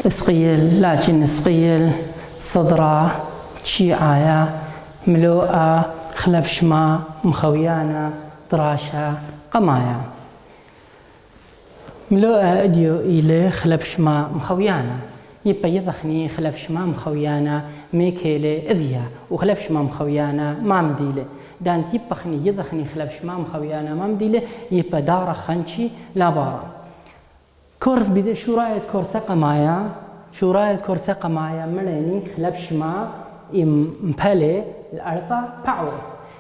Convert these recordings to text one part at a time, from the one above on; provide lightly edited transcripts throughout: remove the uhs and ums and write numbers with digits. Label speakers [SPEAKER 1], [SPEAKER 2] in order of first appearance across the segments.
[SPEAKER 1] اسقيل لكن اسقيل صدرة تشيعايا ملوءة خلبشما مخويانا دراشا قمايا ملوءة اديو إلي خلبشما مخويانا يبقى يضخني خلبشما مخويانا ميكيلي اذيا وخلبشما مخويانا ما مديلي دانت يبخني يضخني خلبشما مخويانا ما مديلي يبقى دارا خنشي لا بارا كورس بدي شو رايت كورس قمايا شو رايت كورس قمايا مليني خلبشما امبالي الاربا باوي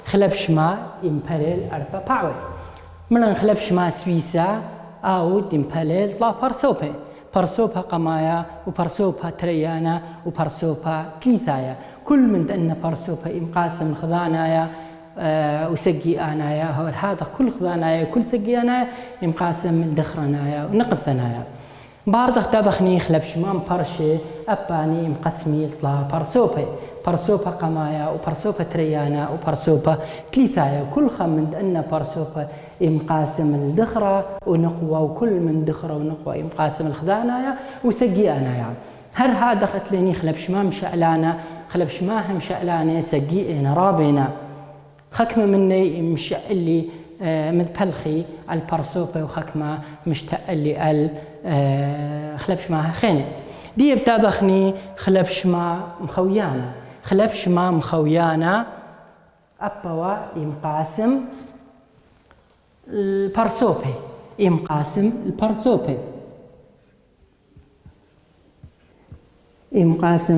[SPEAKER 1] خلبشما امبالي الاربا باوي ملن خلبشما سويسا او ديمبالي لا بارسوبي بارسوبا قمايا وبارسوبا تريانا وبارسوبا كليثايا كل من أن بارسوبا إمقاسم خذانايا وسقي آنايا هذا كل خذانايا كل سقي آنايا إمقاسم دخرنايا ونقب ثنايا باردخ تدخني خلبشمام برشي أباني مقسمي طلا بارسوبا قمايا وبارسوبا تريانا وبارسوبا كليثايا كل من أن بارسوبا إمقاسم الدخرة ونقوى وكل من دخرة ونقوى إمقاسم الخذانايا وسقي آنايا هر هذا خليني خلبشمام شألانا خلبشماهم شألانا سقي رابينا خكمة مني مشألي مذبلخي البارسوبا وخكمة مشتألي خلبشماها خيني دي بتادخني خلبشما مخويانا أبوا يمقاسم البارسوبي إمقاسم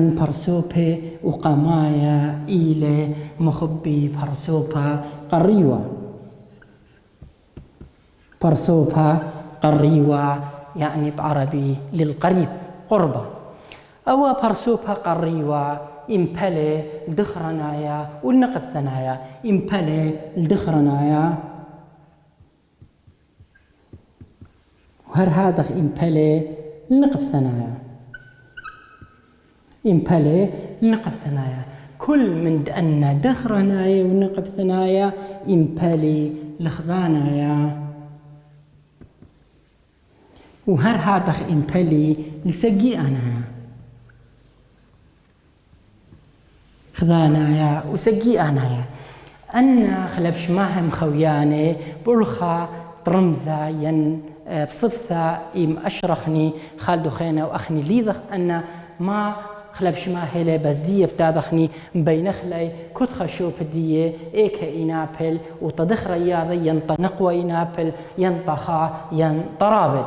[SPEAKER 1] بارسوبي وقمايا إلى مخبي بارسوبا قريوة يعني بعربي للقريب قربة أو بارسوبا قريوة إمبالي دخرنايا والنقب ثنايا إمبالي الدخرنايا وهر هذا إمبالي النقب ثنايا إمبالي النقب ثنايا كل من أن دخرنايا ونقب ثنايا إمبالي لخذانايا وهر هذا إمبالي لسقي أنا خذانايا وسقي أنايا أن خلبشماها مخوياني برخا طرمزة ين بصفثة إم أشرخني خالدو خينا وأخني ليذخ أن ما خلبشما هيلي بزية بتادخني مبين خلي كتخ شو بدية إيكا إنابل وتدخ رياضي ينطنقوى إنابل ينطخا ينطرابل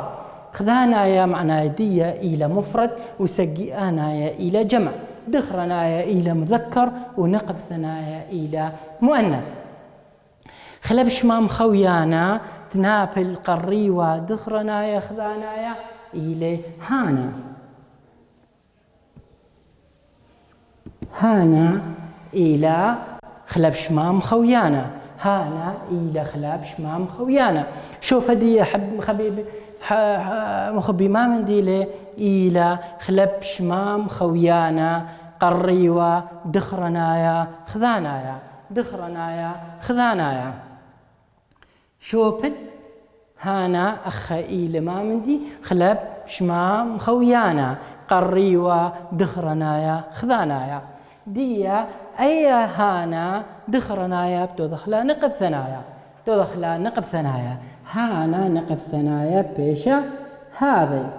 [SPEAKER 1] خذانايا معنا دية إلى مفرد وسقي آنايا إلى جمع دخرنايا إلى مذكر ونقب ثنايا إلى مؤنث خلبشما مخويانا تنابل قريوة دخرنايا خذانايا إلى هانا إلى خلبشما مخويانا هانا إلى خلبشما مخويانا شوف هدية حب خبيبي مخبي ما من ديله إلى خلبشما مخويانا قريوة دخرنايا خذانايا شوفت هانا أخا إلى ما من دي خلبشما مخويانا قريوة دخرنايا خذانايا ديا أي هانا دخرنايا بتدخلا نقب ثنايا هانا نقب ثنايا بيشا هذه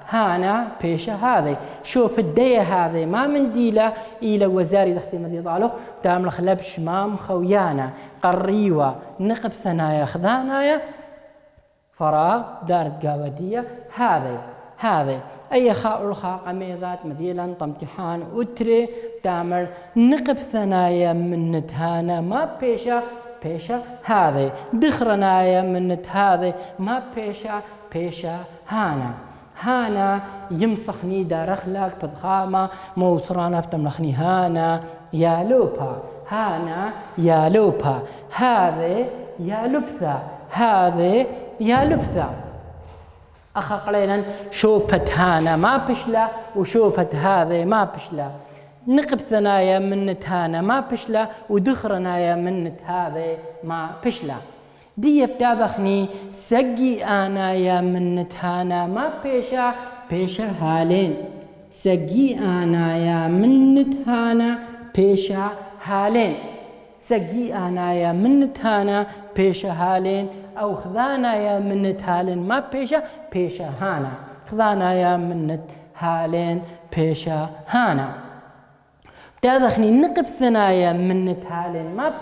[SPEAKER 1] هانا بيشا هذه شوف الدية هذه ما من ديلة إلى وزاري دختي مدي ضالوخ دام لخلبش ما مخويانا قريوة نقب ثنايا خذانايا فراغ دارت قاودية هذه أي خاء الخاء قميضات مذيلا طمتحان أتري دامر نقب ثنايا من نتهانا ما بيشا هذه دخرنايا من نتهاذي ما بيشا هانا يمسخني دار أخلاق بضخامة موصرانا بتملخني هانا يا لوبا هذه يا لبثة أخا قليلا شوفت هانا ما بشلا وشوفت هذه ما بشلا نقب ثنايا من نتهانا ما بشلا ودخرنايا من نتهاذي ما بشلا دي بتابخني سجي أنا يا من تهانا ما بيشا هالين سجي أنا يا من تهانا بيشا هالين سجي أنا يا من تهانا بيشا هالين أو خذانا يا من تهالين ما بيشا هانا خذانا يا من هالين بيشا هانا بتابخني نقب ثنايا من تهالين ما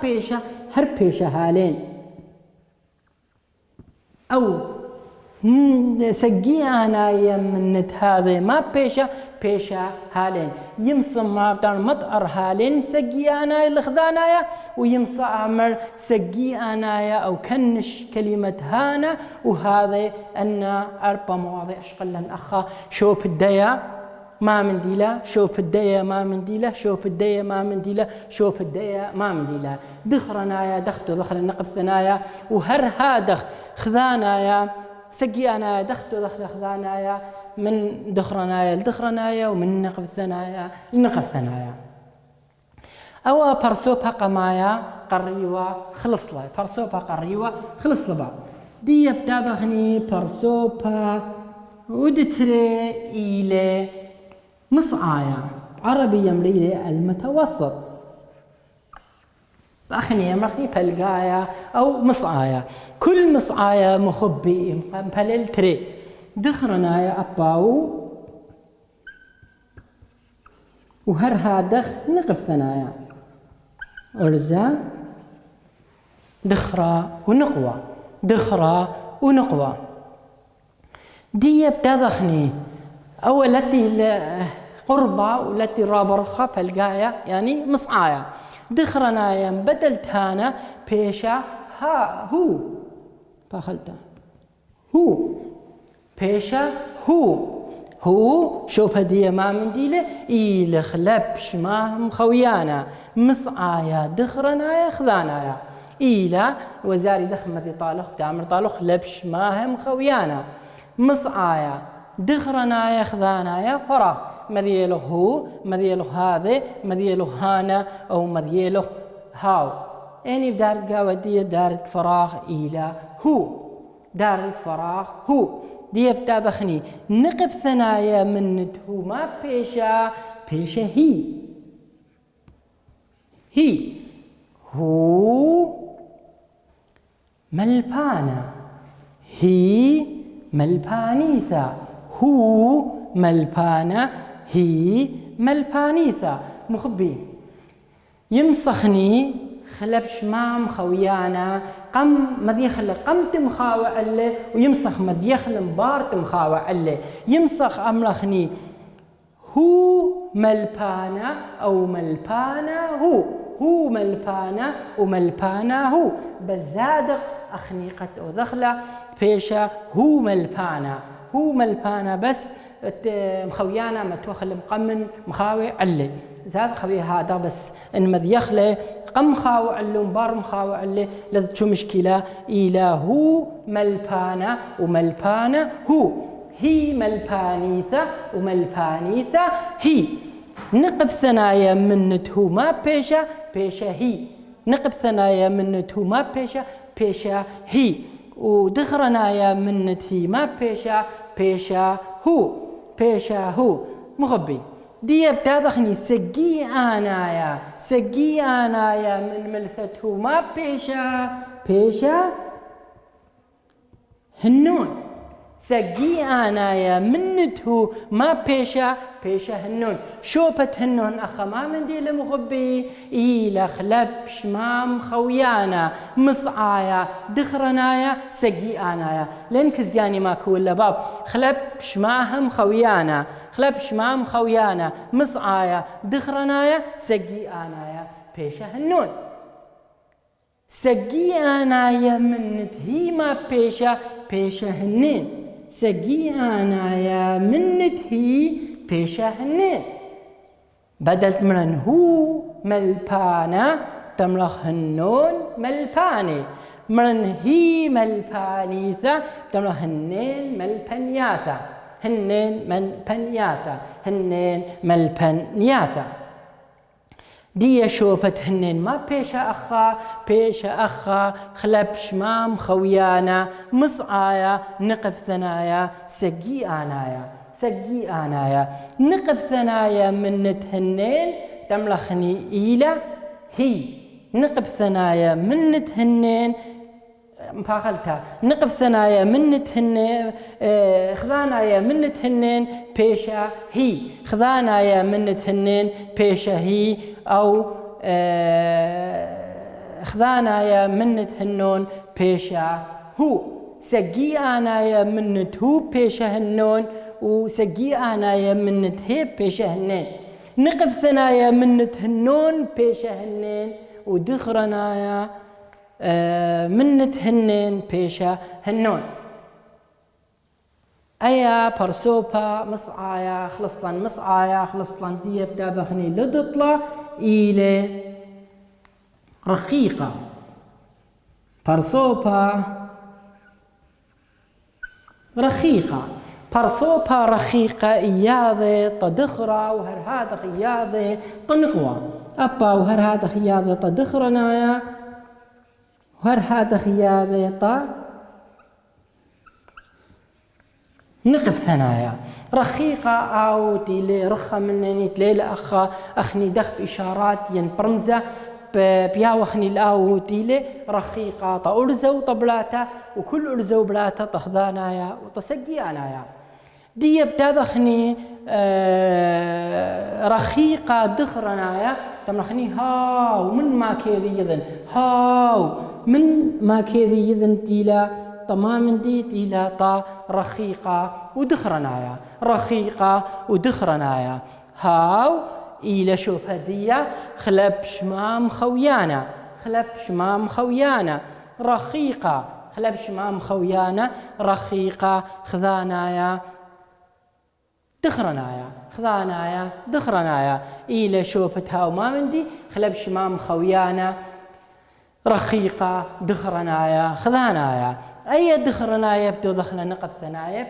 [SPEAKER 1] هر بيشا هالين أو سجي أنا يمنت هذا ما بيشا هالين يمصم ما بتاع مطر هالين سجي أنا اللي خذانايا ويمصى أمر سجي أنا أو كنش كلمة هانا وهذا أن أربع مواضيع شقلن أخا شوف الديا ما من ديلا شوف الديا ما من ديلا شوف الديا ما من ديلا شوف الديا ما من ديلا دخرنايا دختو دخل النقب ثنايا وهر هادخ خذانايا سقي أنا دختو دخل خذانايا من دخرنايا لدخرنايا ومن نقب ثنايا لنقب ثنايا أو برسوبها قمايا قريوة خلص لا برسوبها قريوة خلص لبعض دي بتابخني برسوبها ودتري إلى مصعايا عربية مليلة المتوسط أخني يمرخني بلقايا أو مصعايا كل مصعايا مخبي مبلل تري دخرنايا أباو وهر هادخ نقف ثنايا أرزا دخرة ونقوى دخرة ونقوى دي بتدخني أو التي قربة والتي رابرخة فالقاية يعني مصعايا دخرنايا بدلت هانا بيشا ها هو فاخلته هو بيشا هو شوف هدية ما من ديله إيل خلبش ما مخويانا مصعايا دخرنايا خذانايا إيلا وزاري دخ مذي طالخ تعمر طالخ لبش ما هم خويانا مصعايا دخرنايا خذانايا فراغ مذيله هو مذيله هذا مذيله هانا أو مذيله هاو يعني بدارت قاودية دارت فراغ إلى هو دارت فراغ هو دي بتابخني نقب ثنايا من هو ما بيشا هي هو ملبانا هي ملبانيثا هو ملبانا هي ملبانيثا مخبي يمسخني خلب شمام خويانا قم مذيخل قمت مخاوع عليه ويمسخ مذيخل مبارت مخاوع عليه يمسخ أمرخني هو ملبانا أو ملبانا هو ملبانا وملبانا هو بزادق أخنيقة ودخلة فيشا هو ملبانا بس مخويانا ما توخل مقمن مخاوي علي زاد خوي هذا بس ان مذيخله قم مخاوي علي مبار مخاوي علي لذ شو مشكله الى هو ملبانا وملبانا هو هي ملبانيثا وملبانيثا هي نقب ثنايا من هو ما بيشا هي نقب ثنايا من هو ما بيشا هي ودخرنايا من هي ما بيشا هو مغبي دي بتابخني سجي أنايا من ملثته ما بيشا هنون سجي أنايا منته ما بيشا هنون شوبت هنون أخا ما من دي لمغبي إيلا خلب شمام خويانا مصعايا دخرنايا سجي أنايا لين كزجاني ماكو إلا باب خلب شماهم خويانا مصعايا دخرنايا سجي أنايا بيشا هنون سجي أنايا منت هي ما بيشا هنين سجي أنايا منت هي بيشا هنين بدلت من هو ملبانا تملخ هنون ملباني من هي ملبانيثا تملخ هنين ملبنياثا دي شوبة هنين ما بيش أخا خلب شمام خويانا مصعايا نقب ثنايا سقي آنايا نقب ثنايا من تهنين تملخني إلى هي نقب ثنايا من تهنين مفاخلتها نقب ثنايا من تهنين خذانايا من تهنين بيشا هي خذانايا من تهنين بيشا هي أو خذانايا من تهنون بيشا هو سقي آنايا من هو بيشا هنون وسقي آنايا من هي بيشا هنين نقب ثنايا من تهنون بيشا هنين ودخرنايا من تهنين بيشا هنون أيا برسوبا مصعايا خلصلان دي بتابخني لدطلع إلى رخيقة برسوبا رخيقة إياذي طدخرة وهر هذا إياذي طنقوة أبا وهر هذا إياذي طدخرنايا وهر هذا إياذي نقب ثنايا رخيقة أو تيلي رخة منني تليلة أخني دخ بإشارات ين برمزة بياوخني الآو تيلي رخيقة طأرزو طبلاتا وكل أرزو بلاتا تخذانايا وتسقي آنايا دي بتادخني رخيقة دخرنايا تمنخني هاو من ما كيذي يذن هاو من ما كيذي يذن تيلا تمام دي تيلا طا رخيقة ودخرنايا هاو إلى شوف هدية خلب شمام خويانا رخيقة خلب شمام خويانا رخيقة خذانايا دخرنايا إلى شوفتها وما مندي خلب شمام خويانا رخيقة دخرنايا خذانايا أي دخرنايا بدو دخلنا نقب ثنايا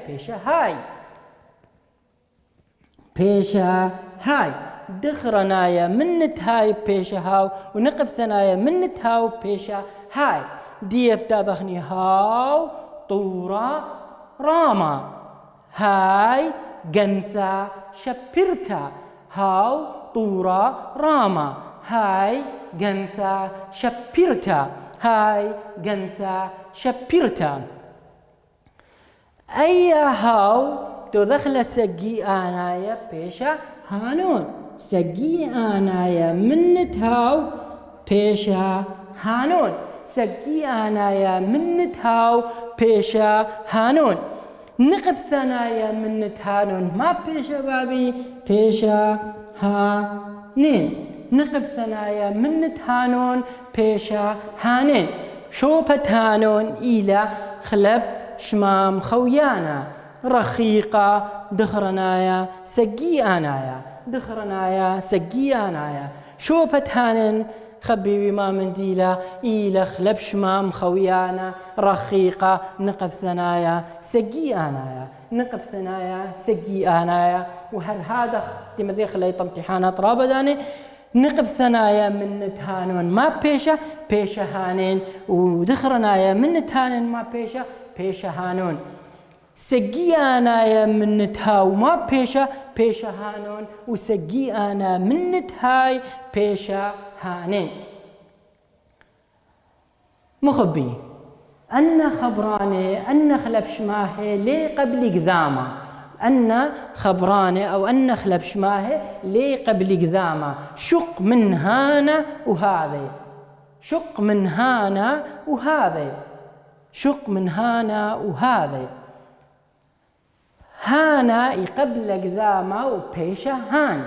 [SPEAKER 1] بيشا هاي دخرنايا من هاي بيشا هاو ونقب ثنايا من هاو بيشا هاي دي بتادخني هاو طورا راما هاي جنثا شبرتا هاو طورا راما هاي جنثا شبرتا أي هاو تدخل سقي آنايا بيشا هانون سقي آنايا من هاو بيشا هانون سقي آنايا من هاو بيشا هانون نقب ثنايا من هانون ما بيشا بابي بيشا هانين نقب ثنايا من هانون بيشا هانين شوبة هانون إلى خلب شمام خويانا رخيقة دخرنايا سقي آنايا شوبة هانن خبيبي ما منديلا إلى خلب شمام خويانا رخيقة نقب ثنايا سقي آنايا وهل هذا تمذي خليط امتحانات رابداني نقب ثنايا من تهانون ما بيشا هانين ودخرنايا من تهانن ما بيشا هانون سقي آنايا من تهاو ما بيشا هانون وسقي آنا من تهاي بيشا هانين مخبي أن خبراني أن خلب شماهي لي قبل قذامة أن خبراني أو أن خلب شماهي لي قبل قذامة شق من هانا وهذا هانا قبل قذامة وبيشا هان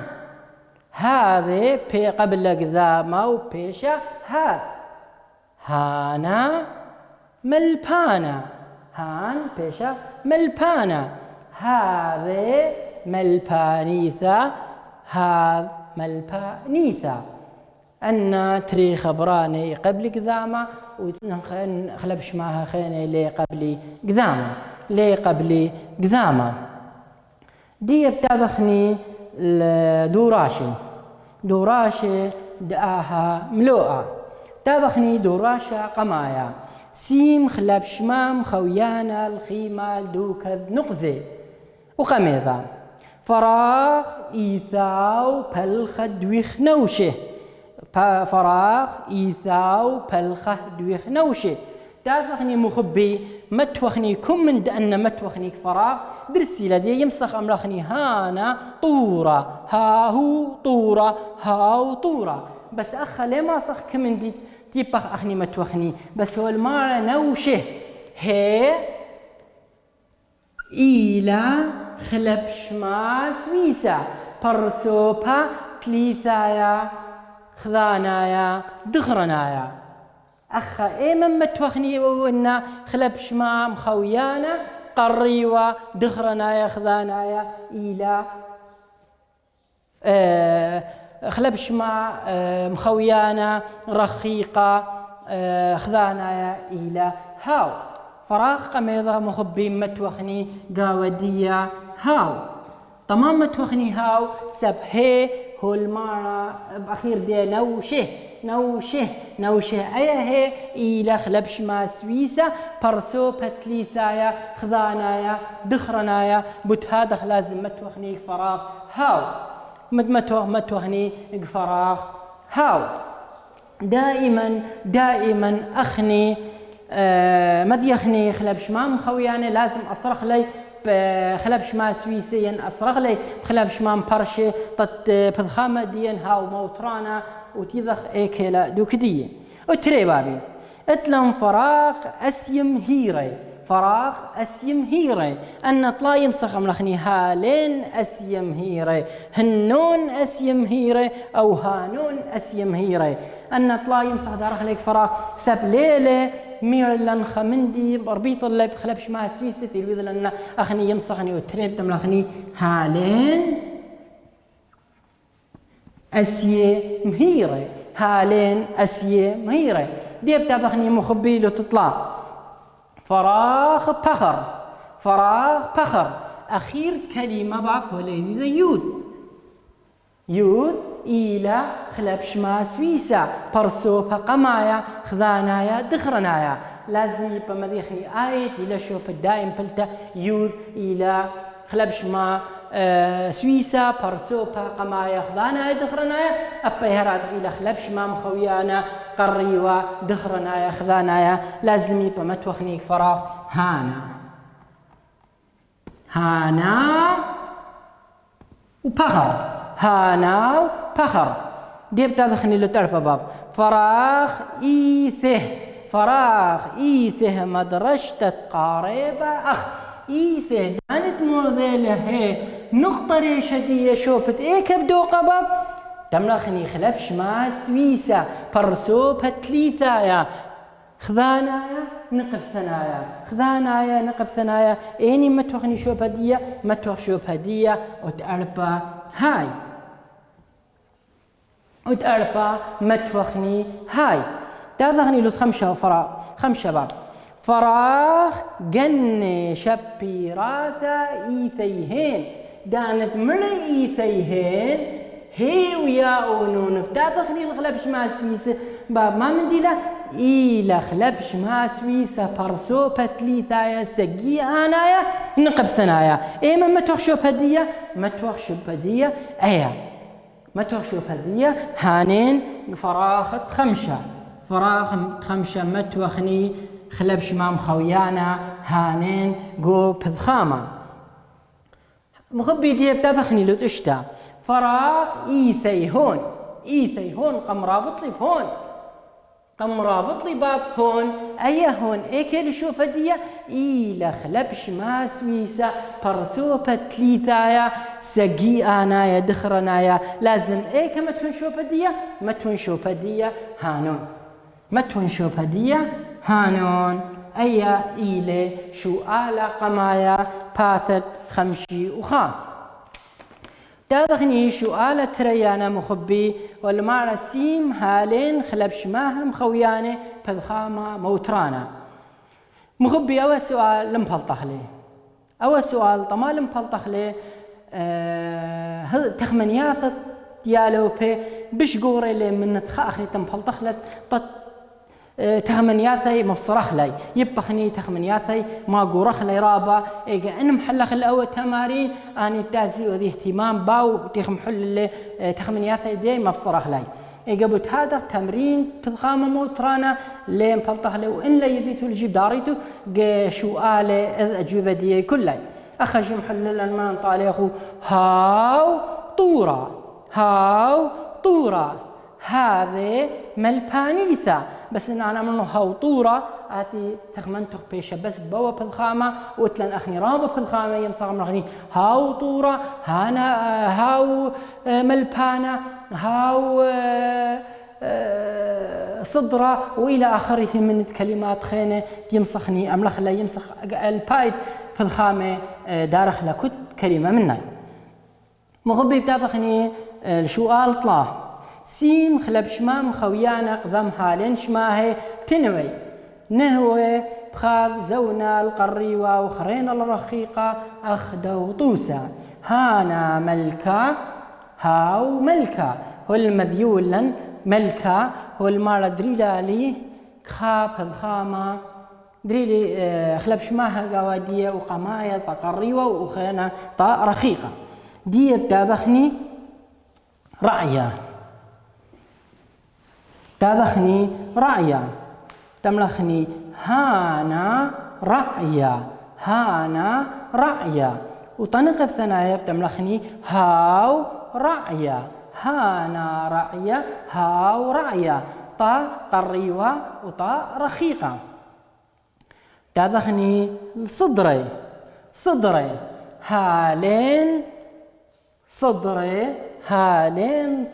[SPEAKER 1] هذا قبل قذامة وبيشا هذا هانا ملبانا هان بيشا ملبانا هذا ملبانيثا هذا ملبانيثا أن تري خبراني قبل قذامة وخلب شماها خيني لي قبل قذامة دي بتادخني دوراشي دآها ملوءة تاذخني دوراشا قمايا سيم خلاب شمام خويانا الخيمة دوكذ نقزي وقميضة فراغ إيثاو بلخ دويخ نوشه فراغ إيثاو بلخ دويخ نوشه تاذخني مخبي متوخني كم من دأن متوخني فراغ درسي لدي يمسخ أملخني هانا طورة هاهو طورة هاو طورة بس أخا لما صخ كمن دي تيبخ أخني متوخني بس هو المعنى نوشه هي إلى خلب شما سويسا برسوبا تليثايا خذانايا دخرنايا أخا إيما متوخني وإنا خلب شما مخويانا قريوا دخرنايا خذانايا إلى خلب شما مخويانا رخيقة خذانايا إلى هاو فراغ قميضة مخبي متوخني قاودية هاو تمام متوخني هاو سب هي هو المعنى بأخير دي نوشه أيه هي إلى خلبش ما سويسة برسو بتليثايا خذانايا دخرنايا بتهادخ لازم متوخني فراغ هاو متوخني فراغ هاو دائما أخني مذيخني خلبش ما مخوياني لازم أصرخ لي بخلبش ما سويسيا أصرخ لي بخلبش ما مبرشي طت بضخامة ديا هاو موترانا وتيضخ ايكيلا دوكدية اتري بابي اتلم فراغ اسيم هيري ان طلا يمسخ ملخني هالين اسيم هيري هنون اسيم هيري او هانون اسيم هيري ان طلا يمسخ دارخ ليك فراغ سب ليلة ميرلن خمندي بربيط اللي بخلبش ما سويسة تلويذ لنا اخني يمسخني اتري بتملخني هالين أسية مهيرة هالين أسية مهيرة دي بتاخني مخبي له تطلع فراغ بخر أخير كلمة باب وليدي يود إلى خلبش ما سويسة برسوبة قمايا خذانايا دخرنايا لازم يبقى مديخني آية إلى شوف الدائم بلتا يود إلى خلبش ما سويسا برسوبا قمايا خذانا دخرنايا أبا يهرات إلى خلبش ما مخويانا قريوا دخرنايا خذانايا لازم يبقى متوخنيك فراغ هانا وبخر دي بتدخني لتعرف باب فراغ إيثه مدرشة قاربة أخ إيثه دانت موذيلة هي نقطة ريشدية شوفت كبدو قبب تملخني خلبش ما سويسة برسوبة تليثايا خذانايا نقف ثنايا إني متوخني شوف هدية وتأربا هاي متوخني هاي تاذغني لو خمسة باب فراغ جن شبيراتا إيثيهين دانت مري إيثيهين هي ويا أونون بتابخني الخلبش ما سويسة باب ما من ديلا إلى خلبش ما سويسة برسو بتليثايا سجي آنايا نقب ثنايا إيما ما تخشب هدية ما تخشب هدية هانين فراغ خمشة متوخني خلبش ما مخويانا هانين جو بذخامة مخبي دي بتدخني لو تشتا فراغ إيثي هون قم رابط لي باب هون هون كيلي شوف هدية إلى خلبش ما سويسة برسوبة تليثايا سقي آنايا دخرنايا لازم كما تنشوف هدية هانون إلى شو آلا قمايا باثت خمشي وخام تاذخني شو آلا تريانا مخبي والمعنى سيم هالين خلبش ماهم خوياني بذخامة موترانا مخبي أول سؤال طمال مبلطخ لي تخمنياثة ديالو بي بش قوري لي من تخاخني تنفلطخلت تخمنياثي مبصرخ لي يبخني تخمنياثي ما قورخ لي رابا إيجا إن محلخ الأول تمارين أني تازي وذي اهتمام باو تخمحل اللي تخمنياثي دي مبصرخ لي إيجا بوت هذا تمرين تضخامة موترانا لين فلطخ لي وإن لا يذيتو الجيب داريتو شو آلة أجوبة دي كلها أخرج محلل المان طاليخو هاو طورة هذه ملبانيثة بس إن أنا منه هاو طورة آتي تخمنتخ بيشة بس بوا بالخامة وتلن أخني رابا بالخامة يمسغ مرغني هاو طورة هاو ملبانة هاو صدرة وإلى آخره من كلمات خينة يمسخني أملخ لا يمسخ البايد في الخامة دارخ لكت كلمة منها مغبي بتاخني السؤال طلع سيم خلب شمام خويانا قدم حالين شماهي تنوي نهوي بخاذ زونا القريوة وخرينا الرخيقة أخدو طوسا هانا ملكا هاو ملكا هو المذيولا ملكا هو المارة دريلالي خاب الخامة دريلي خلب شماها قوادية وقماية تقريوة وخينا طا رخيقة دي بتادخني رعية تادخني رعية تملخني هانا رعية وطنقف ثنايا بتملخني هاو رعية هانا رعية هاو رعية طا قريوة وطا رخيقة تادخني صدري هالين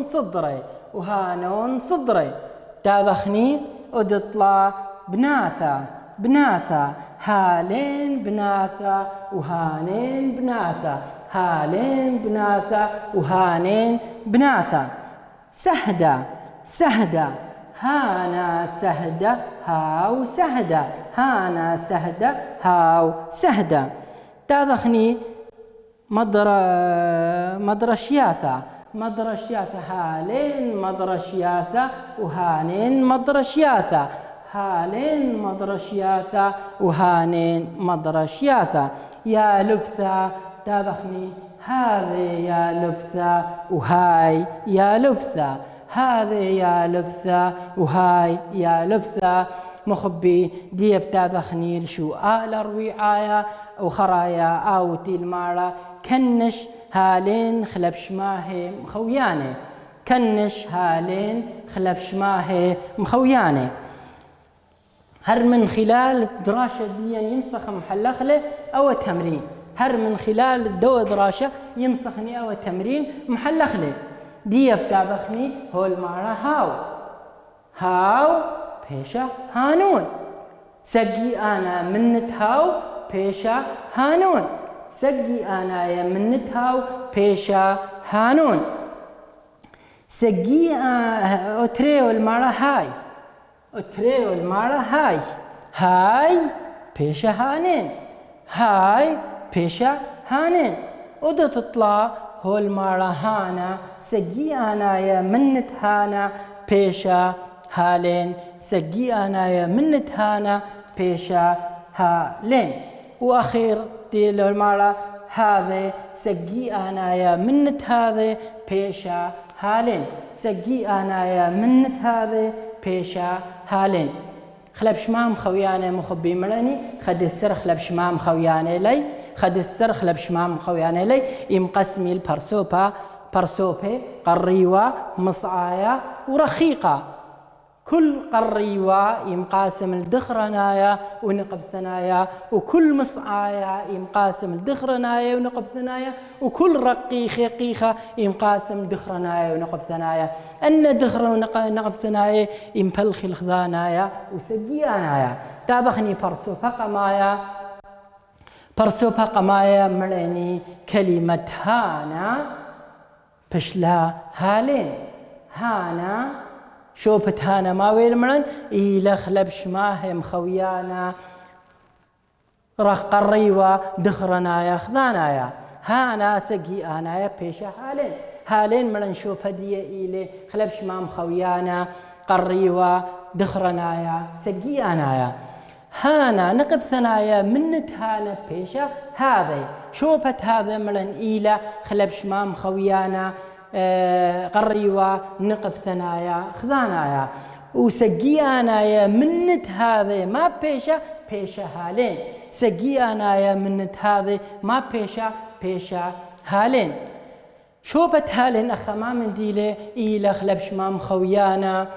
[SPEAKER 1] صدري وهانون صدري تادخني ودطلع بناثة هالين بناثة وهانين بناثة سهدة هانا سهدة هاو سهدة تادخني مدرشياثة هالين مدرشياثة وهانين مدرشياثة يا لبثة تابخني هذه يا لبثة وهاي يا لبثة وهاي يا لبثة مخبي دي بتادخني لشو الرويعايا وخرايا أوتي المارة كنش هالين خلب شماهي مخوياني هر من خلال الدراسة دي يمسخ محلخ له أو تمرين هر من خلال الدو دراسة يمسخني أو تمرين محلخ له دي بتابخني هو المارة هاو بيشا هانون سقي أنا منت هاو بيشا هانون سقي أنا يا منت هاو بيشا هانون سقي أتريو المارة هاي بيشا هانين ودو تطلع هو المارة هانا سقي أنا يا منت هانا بيشا هالين سقي أنا يا منت هانا بيشا هالين وأخير تيلو المارة هذا سقي أنا يا منت هذا بيشا هالين سقي أنا يا منت هذا بيشا هالين خلب شمام خوياني مخبي مراني خد السر خلب شمام خوياني لي يمقسمي البرسوبة قريوة مصعايا ورخيقة كل قريوة يمقاسم الدخرنايا ونقب ثنايا وكل مصعايا يمقاسم الدخرنايا ونقب ثنايا وكل رقيخة يمقاسم دخرنايا ونقب ثنايا أن دخر ونقب ثنايا يمبلخي الخذانايا وسقيانايا تابخني برسوبا قمايا مريني كلمة هانا بشلا هالين هانا شوفت هانا ما ويل مرن إلى خلب شماه مخويانا رخ قريوة دخرنا يا خذانا يا هانا سقي أنا يا بيشا هالين هالين ملن شوبة دي إلي خلبش مام خويانا قريوا دخرنايا سقيانايا هانا نقب ثنايا منت هانا بيشا هذا شوبة هذا ملن إيلا خلبش مام خويانا قريوا نقب ثنايا خذانايا وسقيانايا منت هذا ما بيشا هالين سقيانايا منت هذا ما بيشا هالين شوبة هالين أخا ما من ديلي إيلا خلبش مام خويانا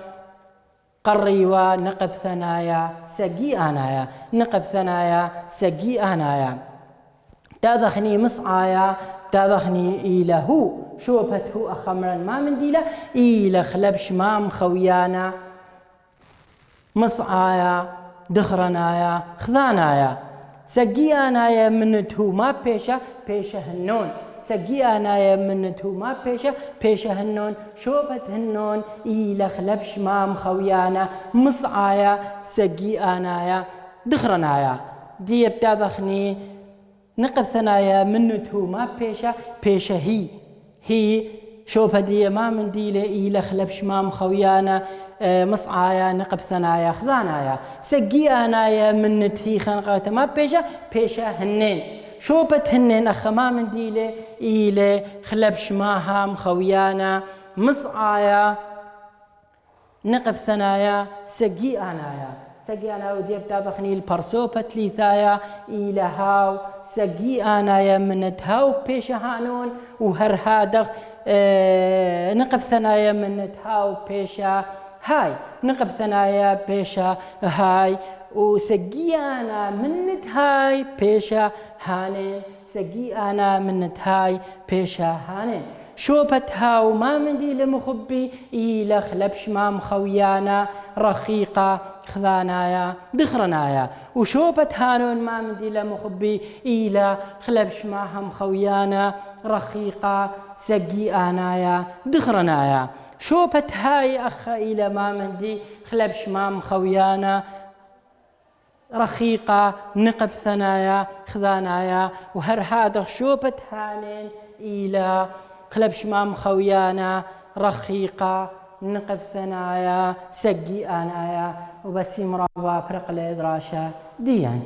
[SPEAKER 1] قريوا نقب ثنايا سقيانايا نقب ثنايا سقيانايا تاذخني مصعايا تاذخني إيلا هو شوبة هو أخا ما من ديلا إيلا خلبش مام خويانا مصعايا دخرنايا خذانايا سقيانايا منتهو ما بيشا هنون سقيانايا منتهو ما بيشا هنون شوبة هنون إيلا خلبش مام خويانا مصعايا سقيانايا دخرنايا دي بتاذخني نقب ثنايا منتهو ما بيشا هي شوبة دي ما من ديلة إيلا خلبش مام خويانا مصعايا نقب ثنايا خذانايا سقيانايا منت هي خنقاته ما بيشا هنين شوبة هنين أخا ما من ديلة إيلا خلبش ماها خويانا مصعايا نقب ثنايا سقيانايا ودي بتابخني البرسوبة تليثايا إلى هاو سقيانايا منت هاو بيشا هانون وهر هادغ نقب ثنايا منت هاو بيشا هاي نقب ثنايا بيشا هاي وسقيانا منت هاي بيشا هانين سقيانا منت هاي بيشا هانين شوبة هاو ما من دي لمخبي إيلا خلبش مام خويانا رخيقة خذانايا دخرنايا وشوبة هانون ما من دي لمخبي إيلا خلبش ماهم خويانا رخيقة سقيانايا دخرنايا شوبة هاي أخا إيلا ما من دي خلبش مام خويانا رخيقة نقب ثنايا خذانايا وهر هذا شوبة هانين إيلا خلبش مام خويانا رخيقة نقب ثنايا سقيانايا وبسيم رابا فرق الإدراشة ديان